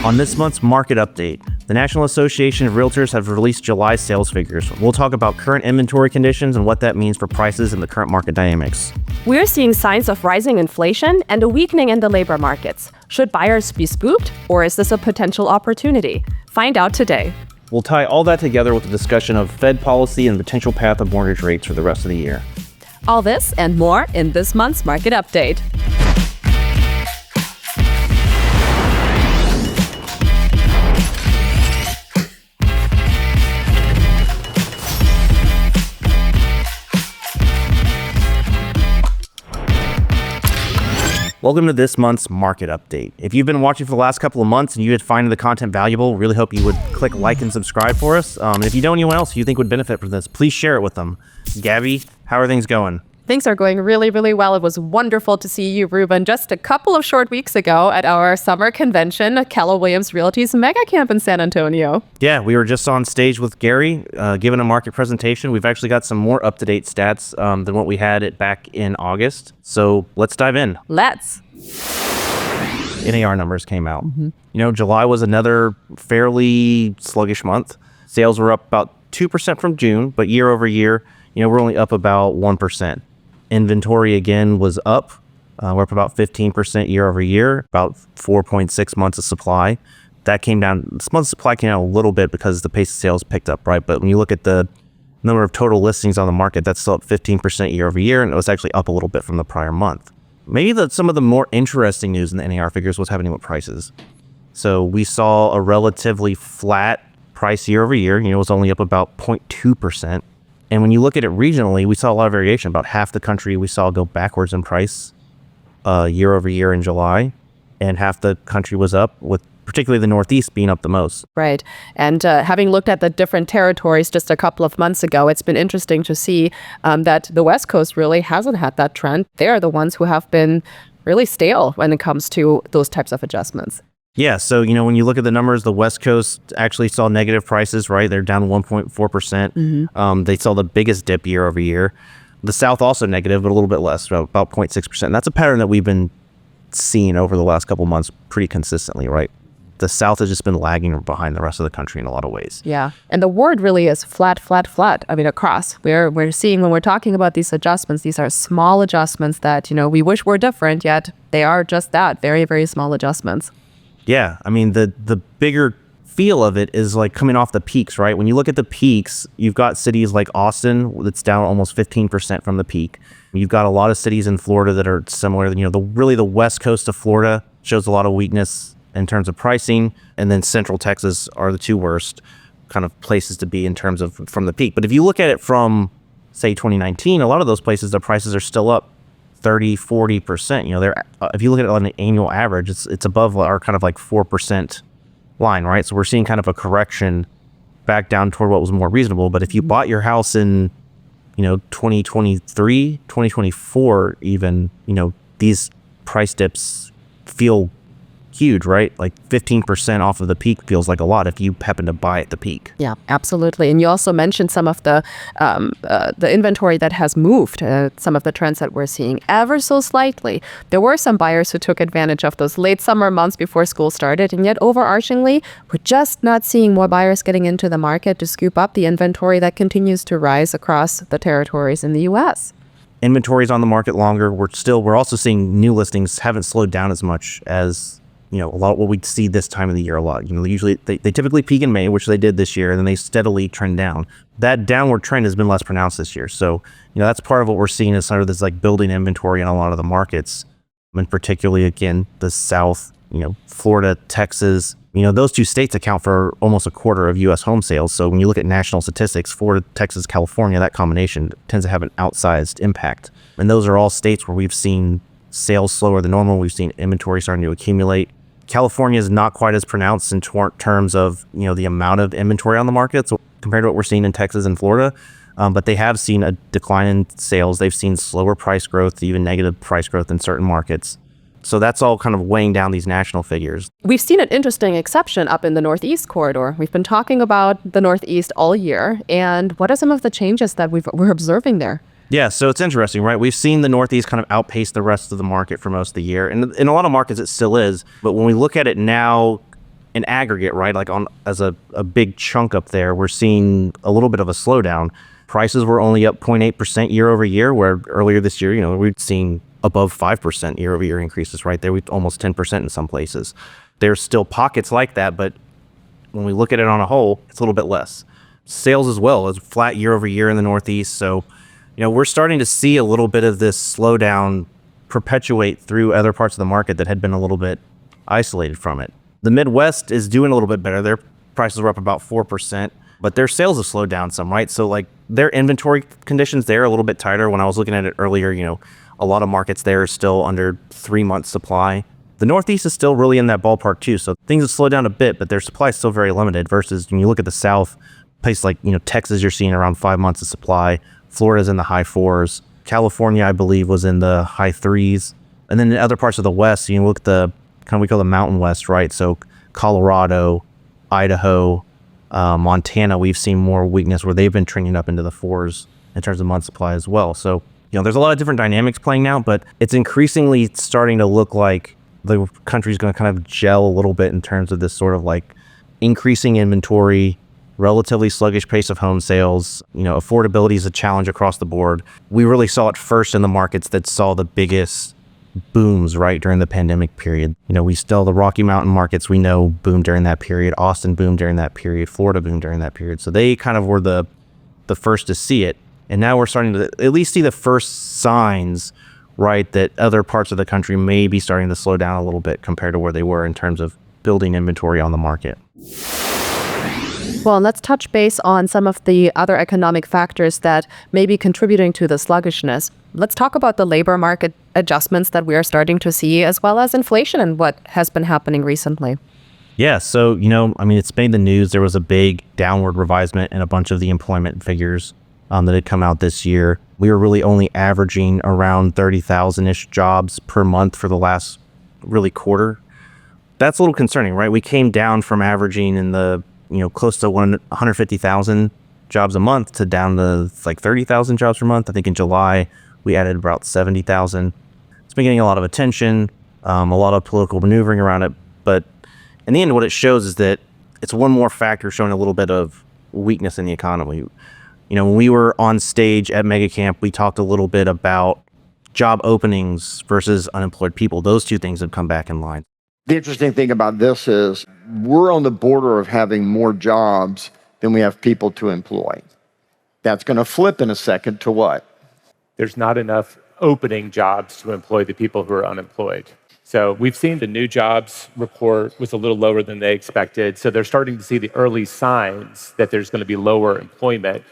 On this month's market update, the National Association of Realtors have released July sales figures. We'll talk about current inventory conditions and what that means for prices and the current market dynamics. We're seeing signs of rising inflation and a weakening in the labor markets. Should buyers be spooked, or is this a potential opportunity? Find out today. We'll tie all that together with a discussion of Fed policy and potential path of mortgage rates for the rest of the year. All this and more in this month's market update. Welcome to this month's market update. If you've been watching for the last couple of months and you had find the content valuable, really hope you would click like and subscribe for us. And if you know anyone else you think would benefit from this, please share it with them. Gabi, how are things going? Things are going really, really well. It was wonderful to see you, Ruben, just a couple of short weeks ago at our summer convention, Keller Williams Realty's mega camp in San Antonio. Yeah, we were just on stage with Gary, giving a market presentation. We've actually got some more up-to-date stats than what we had back in August. So let's dive in. Let's. NAR numbers came out. July was another fairly sluggish month. Sales were up about 2% from June, but year over year, we're only up about 1%. Inventory again was up. We're up about 15% year over year, about 4.6 months of supply. That came down. This month's supply came down a little bit because the pace of sales picked up, right? But when you look at the number of total listings on the market, that's still up 15% year over year, and it was actually up a little bit from the prior month. Maybe some of the more interesting news in the NAR figures was happening with prices. So we saw a relatively flat price year over year. It was only up about 0.2%. And when you look at it regionally, we saw a lot of variation. About half the country we saw go backwards in price year over year in July, and half the country was up, with particularly the Northeast being up the most. Right. And having looked at the different territories just a couple of months ago, it's been interesting to see that the West Coast really hasn't had that trend. They're the ones who have been really stale when it comes to those types of adjustments. Yeah, so, when you look at the numbers, the West Coast actually saw negative prices, right? They're down 1.4%. They saw the biggest dip year over year. The South also negative, but a little bit less, so about 0.6%. And that's a pattern that we've been seeing over the last couple of months pretty consistently, right? The South has just been lagging behind the rest of the country in a lot of ways. Yeah. And the word really is flat, flat, flat. I mean, across. We're seeing when we're talking about these adjustments, these are small adjustments that, we wish were different, yet they are just that, very, very small adjustments. Yeah, I mean, the bigger feel of it is like coming off the peaks, right? When you look at the peaks, you've got cities like Austin that's down almost 15% from the peak. You've got a lot of cities in Florida that are similar. The West Coast of Florida shows a lot of weakness in terms of pricing, and then Central Texas are the two worst kind of places to be in terms of from the peak. But if you look at it from, say, 2019, a lot of those places, the prices are still up 30-40%. They're if you look at it on an annual average, it's above our kind of like 4% line, right? So we're seeing kind of a correction back down toward what was more reasonable. But if you bought your house in 2023, 2024 even, these price dips feel huge, right? Like 15% off of the peak feels like a lot if you happen to buy at the peak. Yeah, absolutely. And you also mentioned some of the inventory that has moved, some of the trends that we're seeing ever so slightly. There were some buyers who took advantage of those late summer months before school started, and yet overarchingly, we're just not seeing more buyers getting into the market to scoop up the inventory that continues to rise across the territories in the U.S. Inventory's on the market longer. We're also seeing new listings haven't slowed down as much as a lot of what we see this time of the year a lot. Usually they typically peak in May, which they did this year, and then they steadily trend down. That downward trend has been less pronounced this year. So, that's part of what we're seeing is sort of this like building inventory in a lot of the markets, and particularly, again, the South, Florida, Texas. Those two states account for almost a quarter of U.S. home sales. So when you look at national statistics, Florida, Texas, California, that combination tends to have an outsized impact. And those are all states where we've seen sales slower than normal. We've seen inventory starting to accumulate. California is not quite as pronounced in terms of the amount of inventory on the market, so compared to what we're seeing in Texas and Florida. But they have seen a decline in sales. They've seen slower price growth, even negative price growth in certain markets. So that's all kind of weighing down these national figures. We've seen an interesting exception up in the Northeast corridor. We've been talking about the Northeast all year. And what are some of the changes that we're observing there? Yeah, so it's interesting, right? We've seen the Northeast kind of outpace the rest of the market for most of the year. And in a lot of markets, it still is. But when we look at it now, in aggregate, right, like on as a big chunk up there, we're seeing a little bit of a slowdown. Prices were only up 0.8% year over year, where earlier this year, we'd seen above 5% year over year increases right there. We almost 10% in some places. There's still pockets like that, but when we look at it on a whole, it's a little bit less. Sales as well is flat year over year in the Northeast. So, we're starting to see a little bit of this slowdown perpetuate through other parts of the market that had been a little bit isolated from it. The Midwest is doing a little bit better. Their prices were up about 4%, but their sales have slowed down some, right? So like their inventory conditions there are a little bit tighter. When I was looking at it earlier, a lot of markets there are still under 3 months supply. The Northeast is still really in that ballpark too. So things have slowed down a bit, but their supply is still very limited versus when you look at the South, places like, Texas, you're seeing around 5 months of supply. Florida's in the high 4s. California, I believe, was in the high 3s. And then in other parts of the West, you look at the kind of, we call the Mountain West, right? So Colorado, Idaho, Montana, we've seen more weakness where they've been trending up into the 4s in terms of month supply as well. So, there's a lot of different dynamics playing out, but it's increasingly starting to look like the country's going to kind of gel a little bit in terms of this sort of like increasing inventory, relatively sluggish pace of home sales. Affordability is a challenge across the board. We really saw it first in the markets that saw the biggest booms right during the pandemic period. We still, the Rocky Mountain markets we know boomed during that period. Austin boomed during that period. Florida boomed during that period. So they kind of were the first to see it. And now we're starting to at least see the first signs, right, that other parts of the country may be starting to slow down a little bit compared to where they were in terms of building inventory on the market. Well, let's touch base on some of the other economic factors that may be contributing to the sluggishness. Let's talk about the labor market adjustments that we are starting to see, as well as inflation and what has been happening recently. Yeah, so, it's made the news. There was a big downward revisement in a bunch of the employment figures that had come out this year. We were really only averaging around 30,000-ish jobs per month for the last really quarter. That's a little concerning, right? We came down from averaging in the close to 150,000 jobs a month to down to like 30,000 jobs per month. I think in July, we added about 70,000. It's been getting a lot of attention, a lot of political maneuvering around it. But in the end, what it shows is that it's one more factor showing a little bit of weakness in the economy. When we were on stage at Mega Camp, we talked a little bit about job openings versus unemployed people. Those two things have come back in line. The interesting thing about this is we're on the border of having more jobs than we have people to employ. That's going to flip in a second to what? There's not enough opening jobs to employ the people who are unemployed. So we've seen the new jobs report was a little lower than they expected. So they're starting to see the early signs that there's going to be lower employment.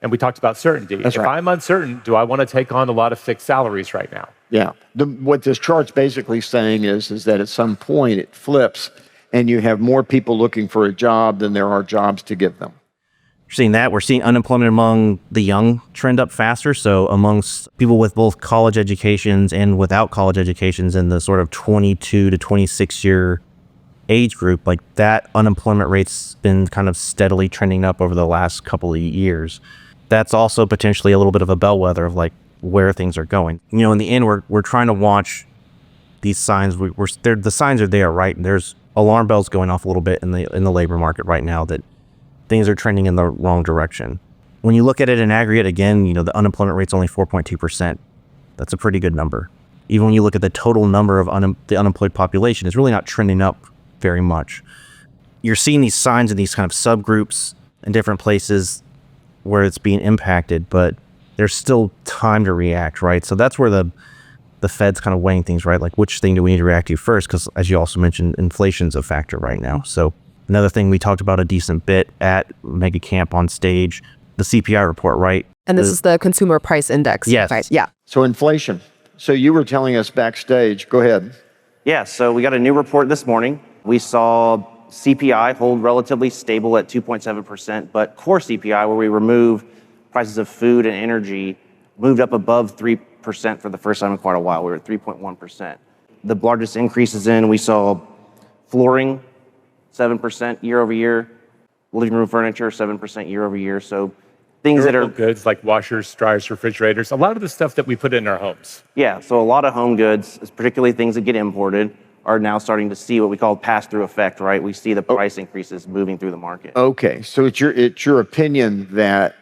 And we talked about certainty. That's if right. I'm uncertain, do I want to take on a lot of fixed salaries right now? Yeah. What this chart's basically saying is that at some point it flips and you have more people looking for a job than there are jobs to give them. You're seeing that. We're seeing unemployment among the young trend up faster. So amongst people with both college educations and without college educations in the sort of 22 to 26 year age group, like that unemployment rate's been kind of steadily trending up over the last couple of years. That's also potentially a little bit of a bellwether of like where things are going. In the end, we're trying to watch these signs. The signs are there, right? And there's alarm bells going off a little bit in the labor market right now that things are trending in the wrong direction. When you look at it in aggregate, again, the unemployment rate's only 4.2%. That's a pretty good number. Even when you look at the total number of the unemployed population, it's really not trending up very much. You're seeing these signs in these kind of subgroups in different places where it's being impacted, but there's still time to react, right? So that's where the Fed's kind of weighing things, right? Like which thing do we need to react to first? Because as you also mentioned, inflation's a factor right now. So another thing we talked about a decent bit at Mega Camp on stage, the CPI report, right? And this is the Consumer Price Index. Yes. Right? Yeah. So inflation. So you were telling us backstage, go ahead. Yeah, so we got a new report this morning. We saw CPI hold relatively stable at 2.7%, but core CPI, where we remove prices of food and energy, moved up above 3% for the first time in quite a while. We were at 3.1%. The largest increases we saw flooring, 7% year over year, living room furniture, 7% year over year. So things that are goods like washers, dryers, refrigerators, a lot of the stuff that we put in our homes. Yeah, so a lot of home goods, particularly things that get imported, are now starting to see what we call pass-through effect, right? We see the price increases moving through the market. Okay, so it's your opinion that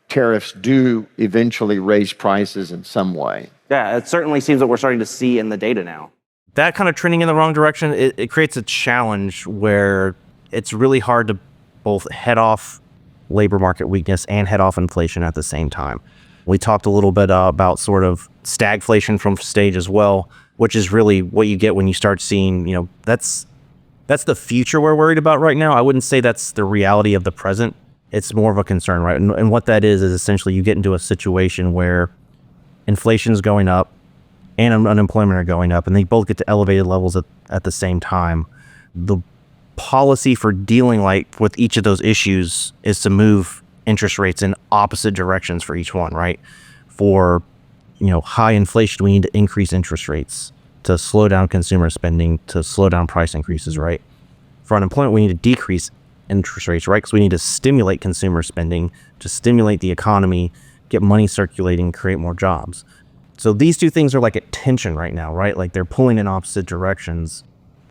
tariffs do eventually raise prices in some way. Yeah, it certainly seems that we're starting to see in the data now. That kind of trending in the wrong direction, it creates a challenge where it's really hard to both head off labor market weakness and head off inflation at the same time. We talked a little bit about sort of stagflation from stage as well, which is really what you get when you start seeing, that's the future we're worried about right now. I wouldn't say that's the reality of the present. It's more of a concern, right? And what that is essentially you get into a situation where inflation is going up and unemployment are going up, and they both get to elevated levels at the same time. The policy for dealing with each of those issues is to move interest rates in opposite directions for each one, right? For high inflation, we need to increase interest rates to slow down consumer spending, to slow down price increases, right? For unemployment, we need to decrease interest rates, right? Because we need to stimulate consumer spending, to stimulate the economy, get money circulating, create more jobs. So these two things are like at tension right now, right? Like they're pulling in opposite directions.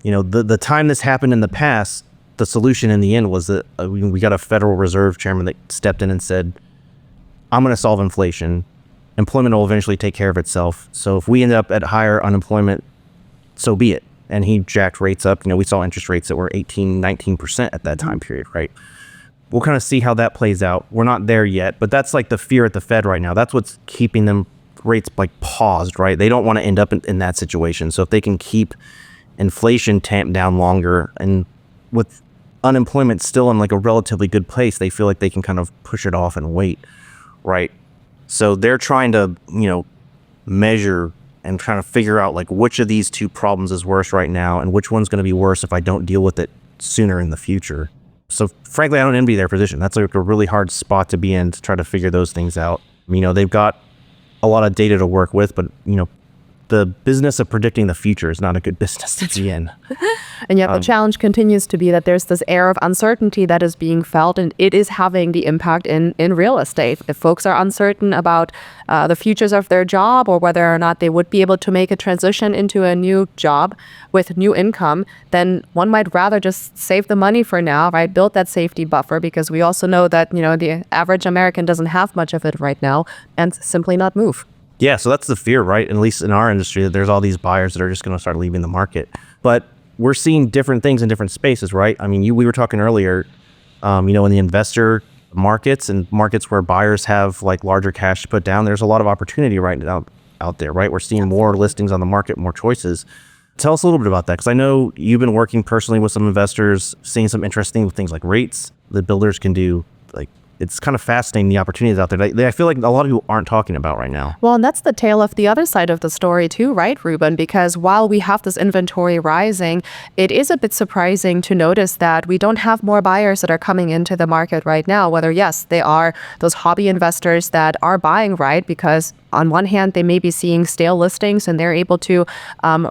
The time this happened in the past, the solution in the end was that we got a Federal Reserve chairman that stepped in and said, I'm going to solve inflation. Employment will eventually take care of itself. So if we end up at higher unemployment, so be it. And he jacked rates up. We saw interest rates that were 18, 19% at that time period, right? We'll kind of see how that plays out. We're not there yet, but that's like the fear at the Fed right now. That's what's keeping them rates paused, right? They don't want to end up in that situation. So if they can keep inflation tamped down longer and with unemployment still in a relatively good place, they feel like they can kind of push it off and wait, right? So they're trying to, measure and trying to figure out which of these two problems is worse right now and which one's going to be worse if I don't deal with it sooner in the future. So frankly, I don't envy their position. That's a really hard spot to be in to try to figure those things out. They've got a lot of data to work with, but the business of predicting the future is not a good business to be in. And yet the challenge continues to be that there's this air of uncertainty that is being felt, and it is having the impact in real estate. If folks are uncertain about the futures of their job or whether or not they would be able to make a transition into a new job with new income, then one might rather just save the money for now, right? Build that safety buffer, because we also know that, the average American doesn't have much of it right now, and simply not move. Yeah, so that's the fear, right? At least in our industry, that there's all these buyers that are just going to start leaving the market. But we're seeing different things in different spaces, right? We were talking earlier, in the investor markets and markets where buyers have larger cash to put down, there's a lot of opportunity right now out there, right? We're seeing more listings on the market, more choices. Tell us a little bit about that, because I know you've been working personally with some investors, seeing some interesting things like rates that builders can do. It's kind of fascinating, the opportunities out there. I feel like a lot of people aren't talking about right now. Well, and that's the tale of the other side of the story too, right, Ruben? Because while we have this inventory rising, it is a bit surprising to notice that we don't have more buyers that are coming into the market right now, whether, yes, they are those hobby investors that are buying, right, because on one hand, they may be seeing stale listings and they're able to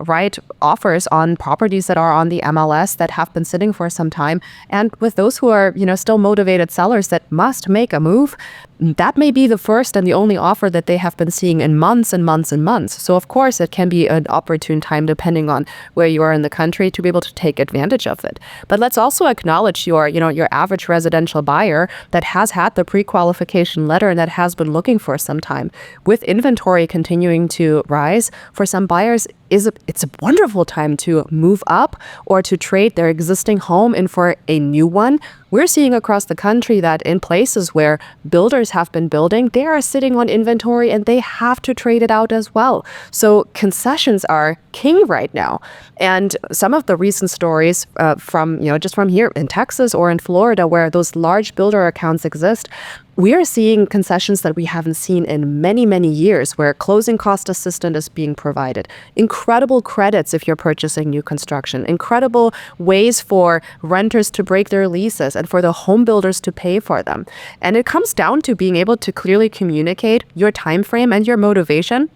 write offers on properties that are on the MLS that have been sitting for some time. And with those who are, still motivated sellers that must make a move, that may be the first and the only offer that they have been seeing in months and months and months. So of course, it can be an opportune time, depending on where you are in the country, to be able to take advantage of it. But let's also acknowledge your average residential buyer that has had the pre-qualification letter and that has been looking for some time. With inventory continuing to rise, for some buyers, it's a wonderful time to move up or to trade their existing home in for a new one. We're seeing across the country that in places where builders have been building, they are sitting on inventory and they have to trade it out as well. So concessions are king right now. And some of the recent stories from here in Texas or in Florida, where those large builder accounts exist, we are seeing concessions that we haven't seen in many, many years, where closing cost assistance is being provided. Incredible credits if you're purchasing new construction. Incredible ways for renters to break their leases and for the home builders to pay for them. And it comes down to being able to clearly communicate your time frame and your motivation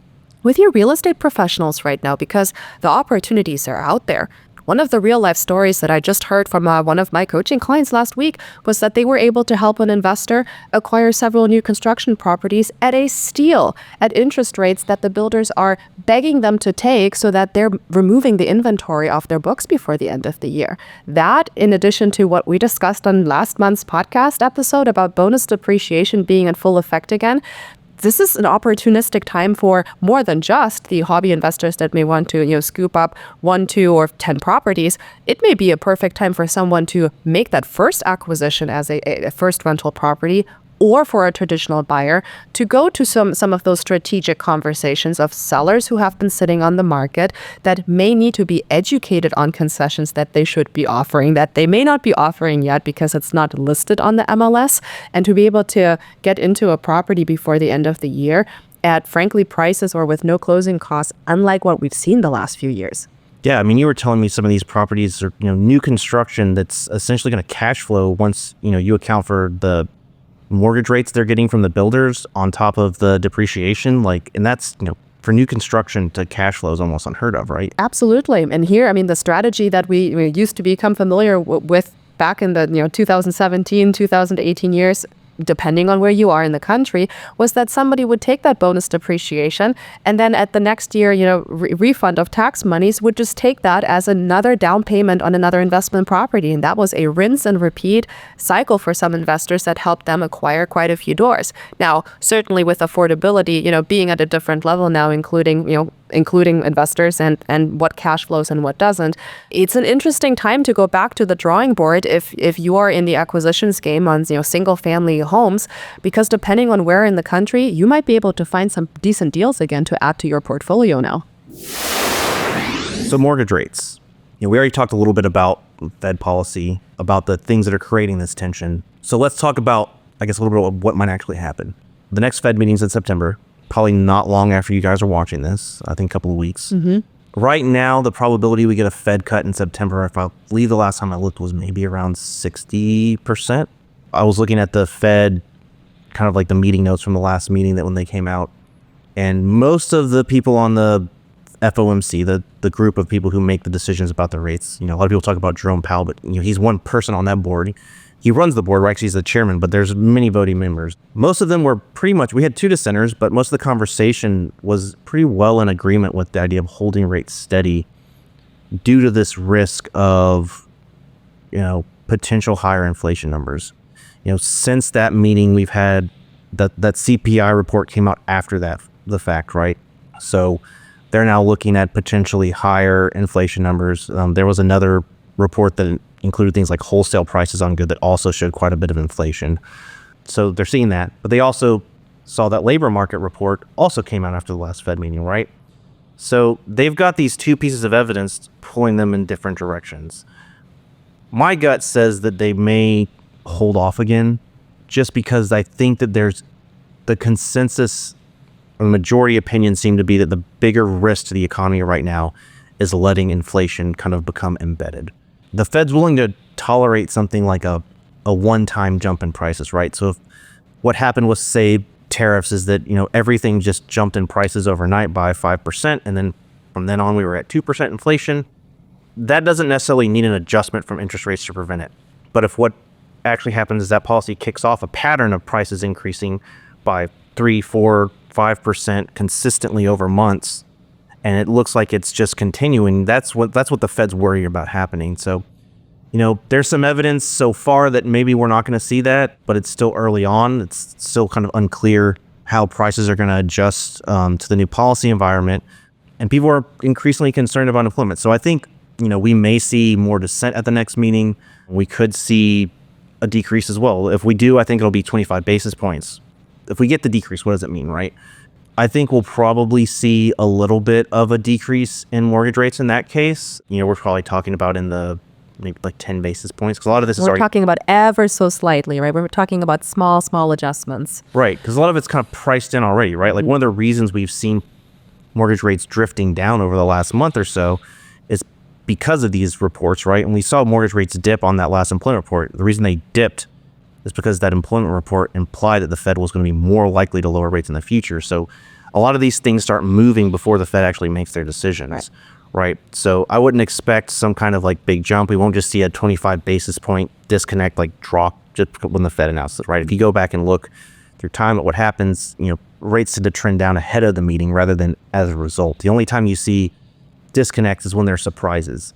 with your real estate professionals right now, because the opportunities are out there. One of the real life stories that I just heard from one of my coaching clients last week was that they were able to help an investor acquire several new construction properties at a steal at interest rates that the builders are begging them to take so that they're removing the inventory off their books before the end of the year. That, in addition to what we discussed on last month's podcast episode about bonus depreciation being in full effect again, this is an opportunistic time for more than just the hobby investors that may want to, scoop up 1, 2, or 10 properties. It may be a perfect time for someone to make that first acquisition as a first rental property, or for a traditional buyer to go to some of those strategic conversations of sellers who have been sitting on the market that may need to be educated on concessions that they should be offering, that they may not be offering yet because it's not listed on the MLS, and to be able to get into a property before the end of the year at frankly prices or with no closing costs, unlike what we've seen the last few years. Yeah, I mean, you were telling me some of these properties are, new construction that's essentially going to cash flow once, you account for the mortgage rates they're getting from the builders on top of the depreciation, and that's, for new construction to cash flow is almost unheard of, right? Absolutely. And here, I mean, the strategy that we used to become familiar with back in the 2017, 2018 years, depending on where you are in the country, was that somebody would take that bonus depreciation and then at the next year, refund of tax monies would just take that as another down payment on another investment property. And that was a rinse and repeat cycle for some investors that helped them acquire quite a few doors. Now, certainly with affordability, being at a different level now, including investors and what cash flows and what doesn't, it's an interesting time to go back to the drawing board if you are in the acquisitions game on single family homes, because depending on where in the country, you might be able to find some decent deals again to add to your portfolio now. So mortgage rates, we already talked a little bit about Fed policy, about the things that are creating this tension. So let's talk about, I guess, a little bit of what might actually happen. The next Fed meeting's in September. Probably not long after you guys are watching this, I think a couple of weeks. Mm-hmm. Right now, the probability we get a Fed cut in September, if I believe the last time I looked was maybe around 60%. I was looking at the Fed, kind of like the meeting notes from the last meeting that when they came out, and most of the people on the FOMC, the group of people who make the decisions about the rates, a lot of people talk about Jerome Powell, but he's one person on that board. He runs the board, right? 'Cause he's the chairman, but there's many voting members. Most of them were pretty much, we had 2 dissenters, but most of the conversation was pretty well in agreement with the idea of holding rates steady due to this risk of, potential higher inflation numbers. Since that meeting, we've had that CPI report came out after the fact, right? So they're now looking at potentially higher inflation numbers. There was another report that included things like wholesale prices on good that also showed quite a bit of inflation. So they're seeing that, but they also saw that labor market report also came out after the last Fed meeting, right? So they've got these 2 pieces of evidence pulling them in different directions. My gut says that they may hold off again just because I think that there's the consensus, or the majority opinion seem to be that the bigger risk to the economy right now is letting inflation kind of become embedded. The Fed's willing to tolerate something like a one-time jump in prices, right? So if what happened was, say, tariffs is that, everything just jumped in prices overnight by 5%, and then from then on we were at 2% inflation, that doesn't necessarily need an adjustment from interest rates to prevent it. But if what actually happens is that policy kicks off a pattern of prices increasing by 3, 4, 5% consistently over months, and it looks like it's just continuing, that's what the Fed's worried about happening. So, there's some evidence so far that maybe we're not going to see that, but it's still early on. It's still kind of unclear how prices are going to adjust to the new policy environment. And people are increasingly concerned about employment. So I think, we may see more dissent at the next meeting. We could see a decrease as well. If we do, I think it'll be 25 basis points. If we get the decrease, what does it mean, right? I think we'll probably see a little bit of a decrease in mortgage rates in that case. We're probably talking about in the maybe like 10 basis points, because a lot of this is We're talking about ever so slightly, right? We're talking about small adjustments. Right, because a lot of it's kind of priced in already, right? Like one of the reasons we've seen mortgage rates drifting down over the last month or so is because of these reports, right? And we saw mortgage rates dip on that last employment report. The reason they dipped is because that employment report implied that the Fed was going to be more likely to lower rates in the future. So a lot of these things start moving before the Fed actually makes their decisions. right? So I wouldn't expect some kind of like big jump. We won't just see a 25 basis point disconnect, like drop just when the Fed announces it, right? If you go back and look through time at what happens, rates tend to trend down ahead of the meeting rather than as a result. The only time you see disconnects is when there's surprises.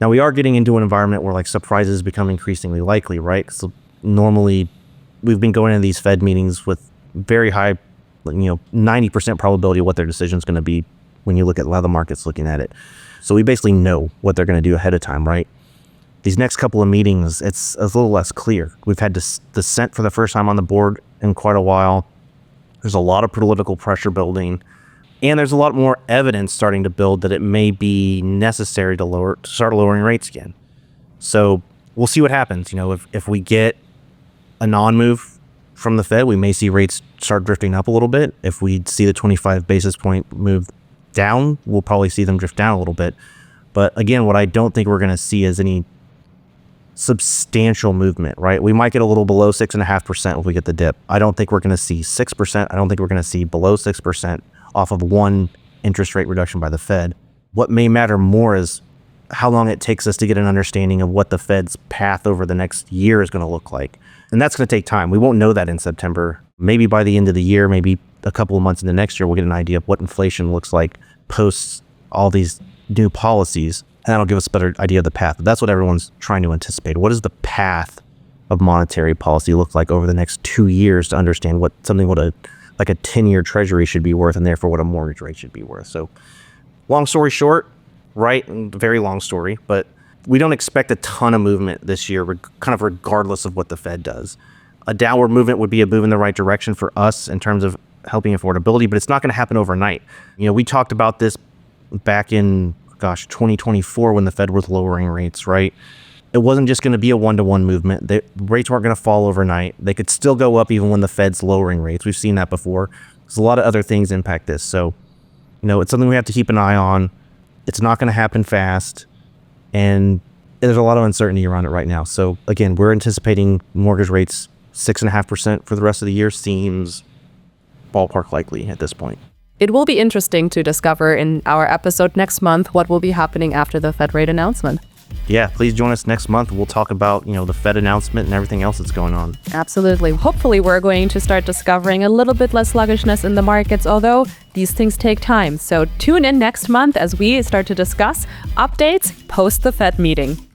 Now we are getting into an environment where like surprises become increasingly likely, right? So normally we've been going into these Fed meetings with very high, 90% probability of what their decision is going to be when you look at how the market's looking at it. So we basically know what they're going to do ahead of time, right? These next couple of meetings, it's a little less clear. We've had dissent for the first time on the board in quite a while. There's a lot of political pressure building, and there's a lot more evidence starting to build that it may be necessary to start lowering rates again. So we'll see what happens. If we get a non-move from the Fed, we may see rates start drifting up a little bit. If we see the 25 basis point move down, we'll probably see them drift down a little bit. But again, what I don't think we're going to see is any substantial movement, right? We might get a little below 6.5% if we get the dip. I don't think we're going to see 6%. I don't think we're going to see below 6% off of one interest rate reduction by the Fed. What may matter more is how long it takes us to get an understanding of what the Fed's path over the next year is going to look like. And that's going to take time. We won't know that in September. Maybe by the end of the year, maybe a couple of months into next year, we'll get an idea of what inflation looks like post all these new policies. And that'll give us a better idea of the path. But that's what everyone's trying to anticipate. What does the path of monetary policy look like over the next 2 years to understand what a 10-year treasury should be worth and therefore what a mortgage rate should be worth? So long story short, right? Very long story, but we don't expect a ton of movement this year, kind of regardless of what the Fed does. A downward movement would be a move in the right direction for us in terms of helping affordability, but it's not going to happen overnight. We talked about this back in, 2024 when the Fed was lowering rates, right? It wasn't just going to be a one-to-one movement. Rates weren't going to fall overnight. They could still go up even when the Fed's lowering rates. We've seen that before. There's a lot of other things impact this. So, it's something we have to keep an eye on. It's not going to happen fast. And there's a lot of uncertainty around it right now. So again, we're anticipating mortgage rates 6.5% for the rest of the year seems ballpark likely at this point. It will be interesting to discover in our episode next month what will be happening after the Fed rate announcement. Yeah, please join us next month. We'll talk about, the Fed announcement and everything else that's going on. Absolutely. Hopefully, we're going to start discovering a little bit less sluggishness in the markets, although these things take time. So tune in next month as we start to discuss updates post the Fed meeting.